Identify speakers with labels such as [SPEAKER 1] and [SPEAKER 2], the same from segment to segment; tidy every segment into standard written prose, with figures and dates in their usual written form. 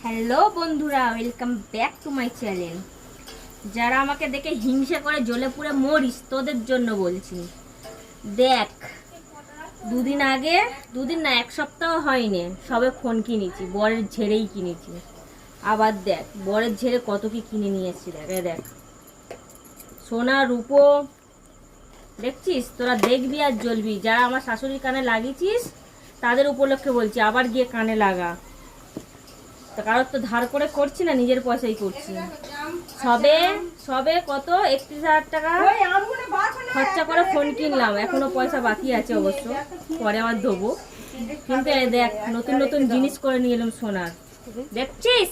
[SPEAKER 1] Hello বন্ধুরা, welcome back to my channel. যারা আমাকে দেখে হিংসা করে জ্বলে পুড়ে মরিস, তোদের জন্য বলছি। দেখ, দুদিন না, এক সপ্তাহ হয়নি, সবে ফোন কিনেছি, বরের ঝেড়েই কিনেছি। আবার দেখ বরের ঝেড়ে কত কি কিনে নিয়ে এসেছি। দেখ সোনা রূপো, দেখছিস? তোরা দেখবি আর জ্বলবি। যারা আমার শাশুড়ির কানে লাগিয়েছিস তাদের উপলক্ষে বলছি, আবার গিয়ে কানে লাগা। তা কারোর তো ধার করে করছি না, নিজের পয়সাই করছি। সবে সবে কত 31,000 টাকা খরচা করে ফোন কিনলাম, এখনো পয়সা বাকি আছে অবশ্য, পরে আমার দেবো। কিন্তু এই দেখ, নতুন নতুন জিনিস করে নিয়ে এলাম সোনার। দেখছিস?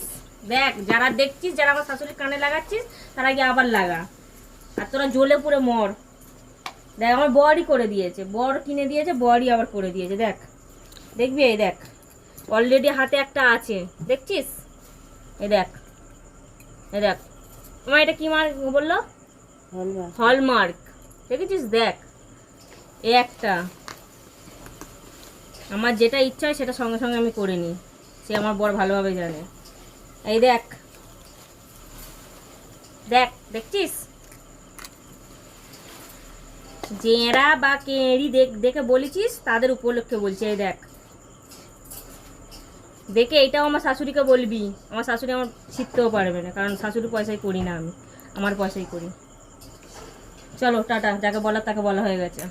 [SPEAKER 1] দেখ, যারা দেখছিস, যারা আমার শাশুড়ির কানে লাগাচ্ছিস, তারা গিয়ে আবার লাগা। আর তোরা জ্বলে পুড়ে মর। দেখ, আমার বরই করে দিয়েছে, বর কিনে দিয়েছে, বরই আবার করে দিয়েছে। দেখ, দেখবি? এই দেখ, অলরেডি হাতে একটা আছে, দেখছিস? এই দেখ, এই দেখ। আমার এটা কি মার্ক বললো? হলমার্ক। দেখেছিস? দেখ, এই একটা। আমার যেটা ইচ্ছা হয় সেটা সঙ্গে সঙ্গে আমি করে নিই, সে আমার বর ভালোভাবে জানে। এই দেখ, দেখ, দেখছিস? জেরা বা কেড়ি দেখে বলেছিস, তাদের উপলক্ষে বলছি। এই দেখ, দেখে এইটাও আমার শাশুড়িকে বলবি। আমার শাশুড়ি আমার শিখতেও পারবে না, কারণ শাশুড়ির পয়সায় করি না আমি, আমার পয়সায় করি। চলো টাটা, যাকে বলার তাকে বলা হয়ে গেছে।